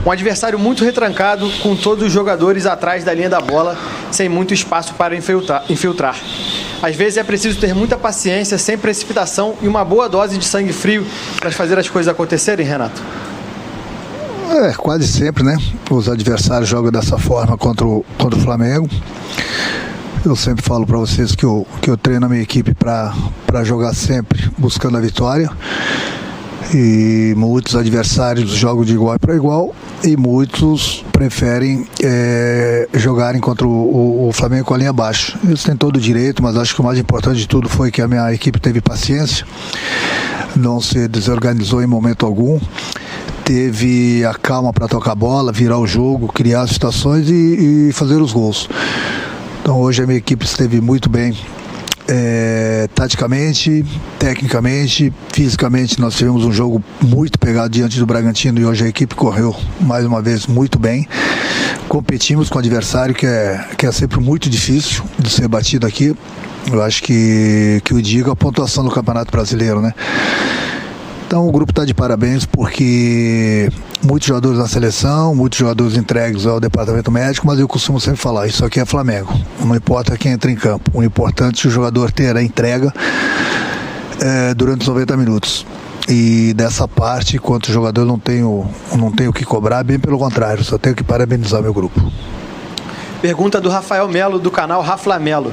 Um adversário muito retrancado, com todos os jogadores atrás da linha da bola, sem muito espaço para infiltrar. Às vezes é preciso ter muita paciência, sem precipitação e uma boa dose de sangue frio para fazer as coisas acontecerem, Renato? Quase sempre, né? Os adversários jogam dessa forma contra o Flamengo. Eu sempre falo para vocês que eu treino a minha equipe para jogar sempre buscando a vitória. E muitos adversários jogam de igual para igual e muitos preferem jogarem contra o Flamengo com a linha baixa. Isso tem todo o direito, mas acho que o mais importante de tudo foi que a minha equipe teve paciência, não se desorganizou em momento algum, teve a calma para tocar a bola, virar o jogo, criar situações e fazer os gols. Então hoje a minha equipe esteve muito bem. Taticamente, tecnicamente, fisicamente, nós tivemos um jogo muito pegado diante do Bragantino e hoje a equipe correu mais uma vez muito bem. Competimos com um adversário que é sempre muito difícil de ser batido aqui. Eu acho que eu digo a pontuação do Campeonato Brasileiro, né? Então o grupo está de parabéns porque muitos jogadores na seleção, muitos jogadores entregues ao departamento médico, mas eu costumo sempre falar, isso aqui é Flamengo, não importa quem entra em campo, o importante é o jogador ter a entrega durante os 90 minutos. E dessa parte, enquanto jogador, não tenho o que cobrar, bem pelo contrário, só tenho que parabenizar meu grupo. Pergunta do Rafael Melo, do canal Raflamelo.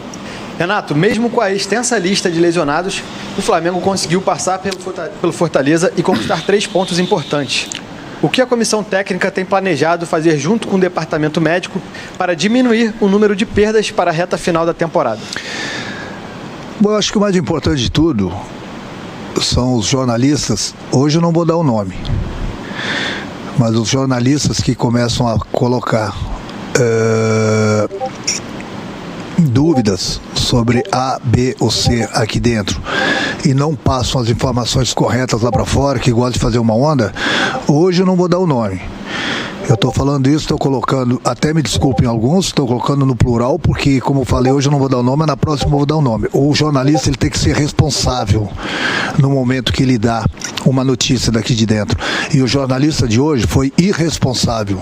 Renato, mesmo com a extensa lista de lesionados, o Flamengo conseguiu passar pelo Fortaleza e conquistar 3 pontos importantes. O que a comissão técnica tem planejado fazer junto com o departamento médico para diminuir o número de perdas para a reta final da temporada? Bom, eu acho que o mais importante de tudo são os jornalistas. Hoje eu não vou dar o nome, mas os jornalistas que começam a colocar dúvidas sobre A, B ou C aqui dentro e não passam as informações corretas lá para fora, que gostam de fazer uma onda, hoje eu não vou dar o nome. Eu estou falando isso, estou colocando, até me desculpem alguns, estou colocando no plural, porque, como eu falei, hoje eu não vou dar o nome, mas na próxima eu vou dar o nome. O jornalista ele tem que ser responsável no momento que ele dá uma notícia daqui de dentro. E o jornalista de hoje foi irresponsável,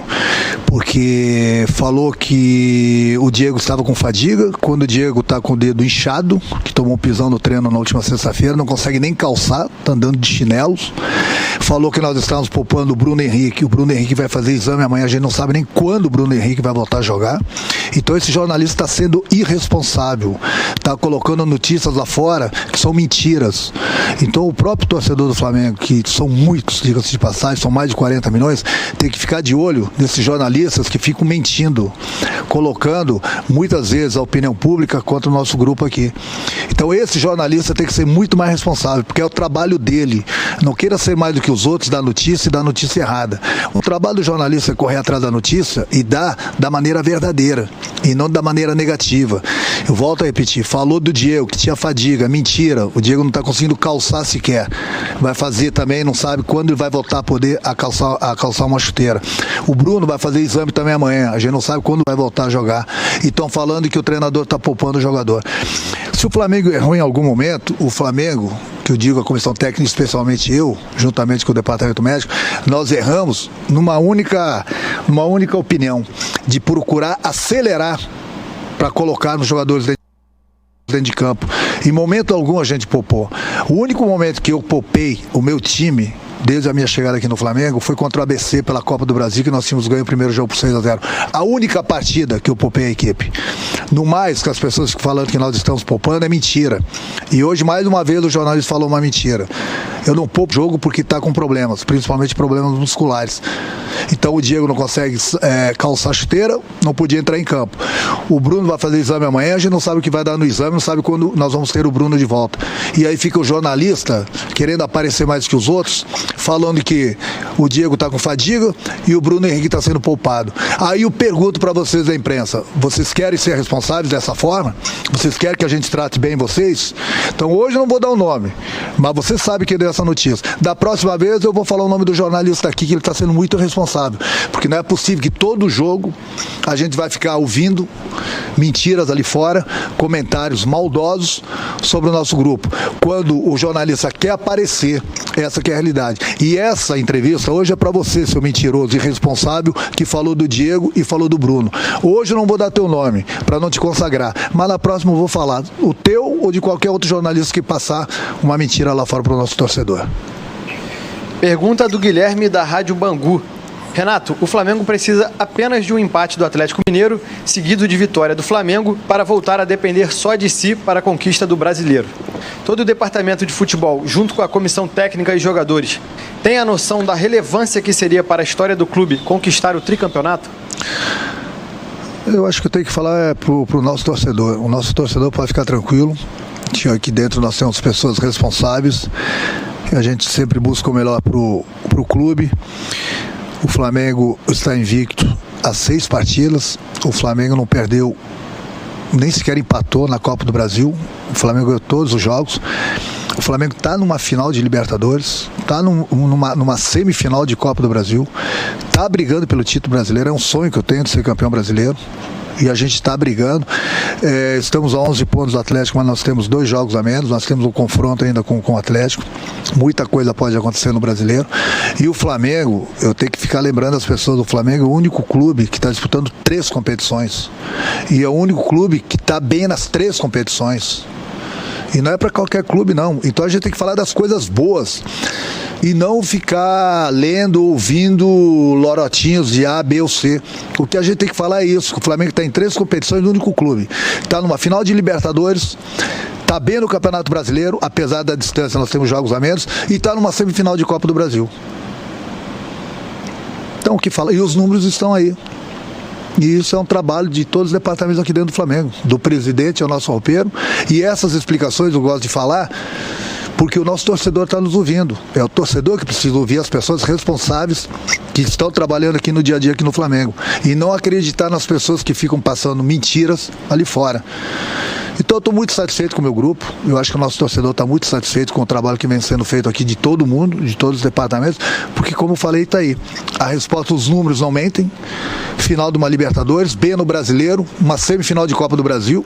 porque falou que o Diego estava com fadiga, quando o Diego está com o dedo inchado, que tomou um pisão no treino na última sexta-feira, não consegue nem calçar, está andando de chinelos. Falou que nós estávamos poupando o Bruno Henrique vai fazer exame amanhã, a gente não sabe nem quando o Bruno Henrique vai voltar a jogar. Então esse jornalista está sendo irresponsável, está colocando notícias lá fora que são mentiras. Então o próprio torcedor do Flamengo, que são muitos, diga-se de passagem, são mais de 40 milhões, tem que ficar de olho nesses jornalistas que ficam mentindo, colocando muitas vezes a opinião pública contra o nosso grupo aqui. Então esse jornalista tem que ser muito mais responsável, porque é o trabalho dele. Não queira ser mais do que os outros, dar notícia e dar notícia errada. O trabalho do jornalista é correr atrás da notícia e dar da maneira verdadeira e não da maneira negativa. Eu volto a repetir, falou do Diego que tinha fadiga, mentira, o Diego não está conseguindo calçar sequer, vai fazer também, não sabe quando ele vai voltar a poder a calçar uma chuteira. O Bruno vai fazer exame também amanhã, a gente não sabe quando vai voltar a jogar, e estão falando que o treinador está poupando o jogador. Se o Flamengo errou em algum momento, o Flamengo, que eu digo a comissão técnica, especialmente eu, juntamente com o departamento médico, nós erramos numa única opinião, de procurar acelerar para colocar nos jogadores dentro de campo. Em momento algum a gente poupou. O único momento que eu poupei o meu time, desde a minha chegada aqui no Flamengo, foi contra o ABC pela Copa do Brasil, que nós tínhamos ganho o primeiro jogo por 6-0. A única partida que eu poupei a equipe. No mais, que as pessoas ficam falando que nós estamos poupando, é mentira. E hoje, mais uma vez, o jornalista falou uma mentira. Eu não poupo jogo porque está com problemas, principalmente problemas musculares. Então o Diego não consegue calçar a chuteira, não podia entrar em campo. O Bruno vai fazer exame amanhã, a gente não sabe o que vai dar no exame, não sabe quando nós vamos ter o Bruno de volta. E aí fica o jornalista querendo aparecer mais que os outros, falando que o Diego está com fadiga e o Bruno Henrique está sendo poupado. Aí eu pergunto para vocês da imprensa, vocês querem ser responsáveis dessa forma? Vocês querem que a gente trate bem vocês? Então hoje eu não vou dar o nome, mas você sabe quem deu essa notícia. Da próxima vez eu vou falar o nome do jornalista aqui, que ele está sendo muito responsável, porque não é possível que todo jogo a gente vai ficar ouvindo mentiras ali fora, comentários maldosos sobre o nosso grupo. Quando o jornalista quer aparecer, essa que é a realidade. E essa entrevista hoje é para você, seu mentiroso irresponsável, que falou do Diego e falou do Bruno. Hoje eu não vou dar teu nome, para não te consagrar, mas na próxima eu vou falar o teu ou de qualquer outro jornalista que passar uma mentira lá fora para o nosso torcedor. Pergunta do Guilherme da Rádio Bangu. Renato, o Flamengo precisa apenas de um empate do Atlético Mineiro, seguido de vitória do Flamengo, para voltar a depender só de si para a conquista do Brasileiro. Todo o departamento de futebol, junto com a comissão técnica e jogadores, tem a noção da relevância que seria para a história do clube conquistar o tricampeonato? Eu acho que eu tenho que falar para o nosso torcedor. O nosso torcedor pode ficar tranquilo. Aqui dentro nós temos pessoas responsáveis. A gente sempre busca o melhor para o clube. O Flamengo está invicto há 6 partidas. O Flamengo não perdeu, nem sequer empatou na Copa do Brasil. O Flamengo ganhou todos os jogos. O Flamengo está numa final de Libertadores, está numa semifinal de Copa do Brasil, está brigando pelo título brasileiro. É um sonho que eu tenho de ser campeão brasileiro. E a gente está brigando. Estamos a 11 pontos do Atlético, mas nós temos 2 jogos a menos. Nós temos um confronto ainda com o Atlético. Muita coisa pode acontecer no Brasileiro. E o Flamengo, eu tenho que ficar lembrando as pessoas, o Flamengo é o único clube que está disputando 3 competições. E é o único clube que está bem nas 3 competições. E não é para qualquer clube, não. Então a gente tem que falar das coisas boas. E não ficar lendo, ouvindo lorotinhos de A, B ou C. O que a gente tem que falar é isso, que o Flamengo está em 3 competições no único clube. Está numa final de Libertadores, está bem no Campeonato Brasileiro, apesar da distância, nós temos jogos a menos, e está numa semifinal de Copa do Brasil. Então, o que fala? E os números estão aí. E isso é um trabalho de todos os departamentos aqui dentro do Flamengo, do presidente ao nosso roupeiro. E essas explicações eu gosto de falar, porque o nosso torcedor está nos ouvindo. É o torcedor que precisa ouvir as pessoas responsáveis que estão trabalhando aqui no dia a dia aqui no Flamengo. E não acreditar nas pessoas que ficam passando mentiras ali fora. Então eu estou muito satisfeito com o meu grupo. Eu acho que o nosso torcedor está muito satisfeito com o trabalho que vem sendo feito aqui de todo mundo, de todos os departamentos, porque como eu falei, está aí. A resposta, os números não mentem. Final de uma Libertadores, bem no Brasileiro, uma semifinal de Copa do Brasil,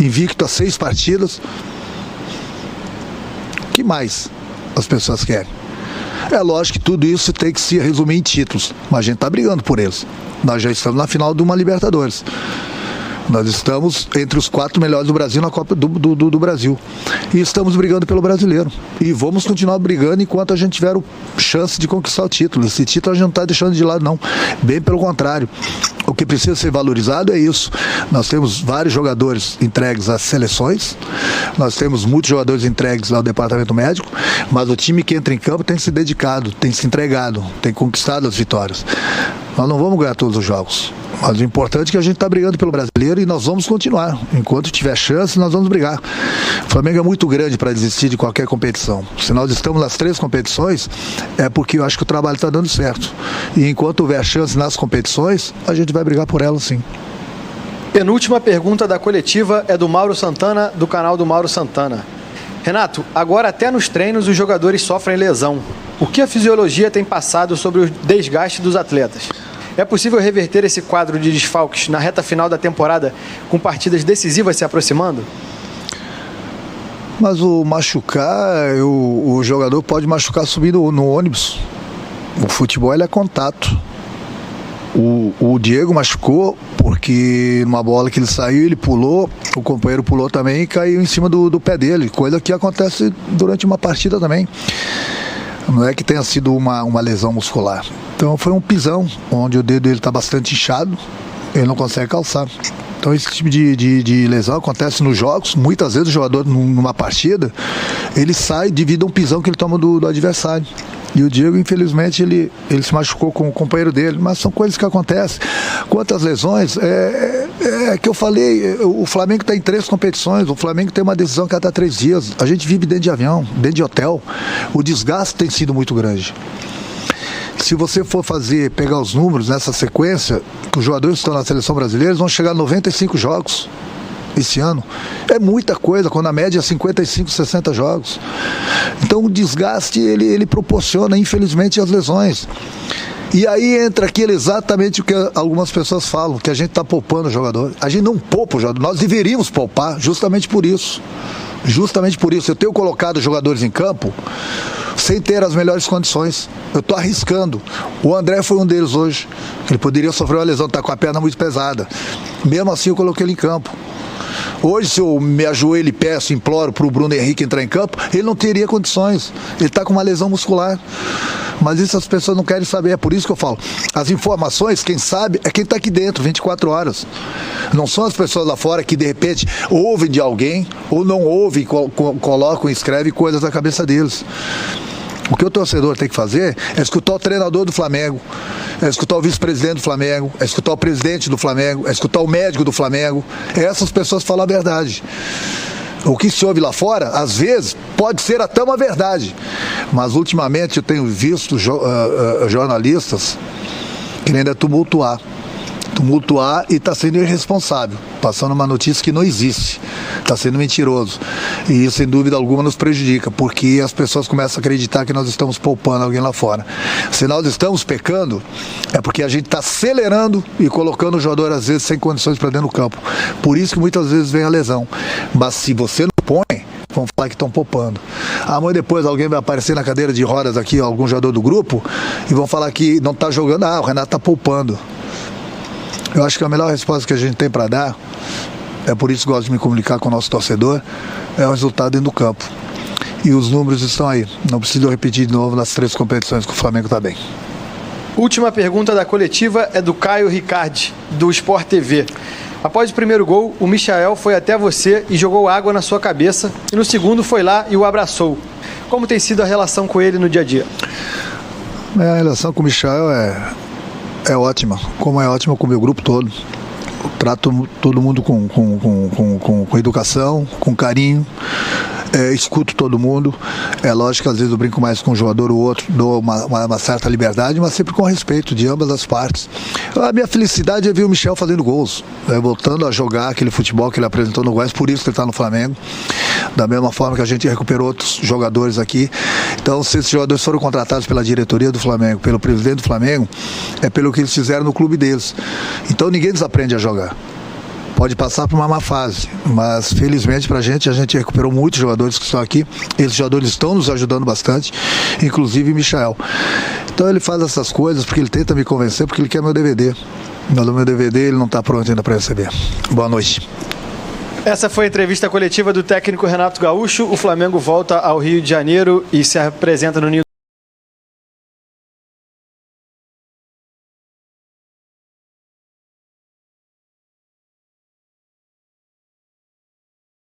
invicto a 6 partidas. O que mais as pessoas querem? É lógico que tudo isso tem que se resumir em títulos, mas a gente está brigando por eles. Nós já estamos na final de uma Libertadores. Nós estamos entre os 4 melhores do Brasil na Copa do Brasil. E estamos brigando pelo Brasileiro. E vamos continuar brigando enquanto a gente tiver chance de conquistar o título. Esse título a gente não está deixando de lado, não. Bem pelo contrário. O que precisa ser valorizado é isso. Nós temos vários jogadores entregues às seleções. Nós temos muitos jogadores entregues ao departamento médico. Mas o time que entra em campo tem se dedicado, tem se entregado, tem conquistado as vitórias. Nós não vamos ganhar todos os jogos. Mas o importante é que a gente está brigando pelo Brasileiro e nós vamos continuar. Enquanto tiver chance, nós vamos brigar. O Flamengo é muito grande para desistir de qualquer competição. Se nós estamos nas 3 competições, é porque eu acho que o trabalho está dando certo. E enquanto houver chance nas competições, a gente vai brigar por elas, sim. Penúltima pergunta da coletiva é do Mauro Santana, do canal do Mauro Santana. Renato, agora até nos treinos os jogadores sofrem lesão. O que a fisiologia tem passado sobre o desgaste dos atletas? É possível reverter esse quadro de desfalques na reta final da temporada, com partidas decisivas se aproximando? Mas o machucar, o jogador pode machucar subindo no ônibus. O futebol ele é contato. O Diego machucou porque numa bola que ele saiu, ele pulou, o companheiro pulou também e caiu em cima do pé dele, coisa que acontece durante uma partida também. Não é que tenha sido uma lesão muscular. Então foi um pisão, onde o dedo dele está bastante inchado, ele não consegue calçar. Então esse tipo de lesão acontece nos jogos. Muitas vezes o jogador numa partida, ele sai devido a um pisão que ele toma do adversário. E o Diego, infelizmente, ele se machucou com o companheiro dele, mas são coisas que acontecem. Quanto às lesões, é que eu falei, o Flamengo está em 3 competições, o Flamengo tem uma decisão que cada 3 dias. A gente vive dentro de avião, dentro de hotel. O desgaste tem sido muito grande. Se você for pegar os números nessa sequência, que os jogadores que estão na seleção brasileira vão chegar a 95 jogos esse ano. É muita coisa, quando a média é 55, 60 jogos. Então o desgaste, ele proporciona, infelizmente, as lesões. E aí entra aquilo exatamente o que algumas pessoas falam, que a gente está poupando o jogador. A gente não poupa o jogador, nós deveríamos poupar justamente por isso. Justamente por isso. Eu tenho colocado jogadores em campo sem ter as melhores condições. Eu estou arriscando. O André foi um deles hoje. Ele poderia sofrer uma lesão, está com a perna muito pesada. Mesmo assim eu coloquei ele em campo. Hoje, se eu me ajoelho e peço, imploro para o Bruno Henrique entrar em campo, ele não teria condições. Ele está com uma lesão muscular. Mas isso as pessoas não querem saber. É por isso que eu falo. As informações, quem sabe, é quem está aqui dentro, 24 horas. Não são as pessoas lá fora que, de repente, ouvem de alguém ou não ouvem, colocam e escrevem coisas na cabeça deles. O que o torcedor tem que fazer é escutar o treinador do Flamengo, é escutar o vice-presidente do Flamengo, é escutar o presidente do Flamengo, é escutar o médico do Flamengo. Essas pessoas falam a verdade. O que se ouve lá fora, às vezes, pode ser até uma verdade. Mas, ultimamente, eu tenho visto jornalistas querendo tumultuar e está sendo irresponsável, passando uma notícia que não existe, está sendo mentiroso. E isso, sem dúvida alguma, nos prejudica, porque as pessoas começam a acreditar que nós estamos poupando alguém lá fora. Se nós estamos pecando, é porque a gente está acelerando e colocando o jogador, às vezes, sem condições para dentro do campo. Por isso que muitas vezes vem a lesão. Mas se você não põe, vão falar que estão poupando. Amanhã depois alguém vai aparecer na cadeira de rodas aqui, algum jogador do grupo, e vão falar que não está jogando, o Renato está poupando. Eu acho que a melhor resposta que a gente tem para dar, é por isso que gosto de me comunicar com o nosso torcedor, é o resultado dentro do campo. E os números estão aí. Não preciso repetir de novo nas 3 competições que o Flamengo está bem. Última pergunta da coletiva é do Caio Ricardi, do Sport TV. Após o primeiro gol, o Michael foi até você e jogou água na sua cabeça, e no segundo foi lá e o abraçou. Como tem sido a relação com ele no dia a dia? A relação com o Michael é ótima, como é ótima com o meu grupo todo. Eu trato todo mundo com educação, com carinho, escuto todo mundo. É lógico que às vezes eu brinco mais com um jogador ou outro, dou uma certa liberdade, mas sempre com respeito de ambas as partes. A minha felicidade é ver o Michel fazendo gols, voltando a jogar aquele futebol que ele apresentou no Goiás, por isso que ele está no Flamengo. Da mesma forma que a gente recuperou outros jogadores aqui. Então, se esses jogadores foram contratados pela diretoria do Flamengo, pelo presidente do Flamengo, é pelo que eles fizeram no clube deles. Então, ninguém desaprende a jogar. Pode passar por uma má fase, mas felizmente pra gente, a gente recuperou muitos jogadores que estão aqui. Esses jogadores estão nos ajudando bastante, inclusive o Michael. Então ele faz essas coisas porque ele tenta me convencer, porque ele quer meu DVD. Mas o meu DVD ele não está pronto ainda para receber. Boa noite. Essa foi a entrevista coletiva do técnico Renato Gaúcho. O Flamengo volta ao Rio de Janeiro e se apresenta no Ninho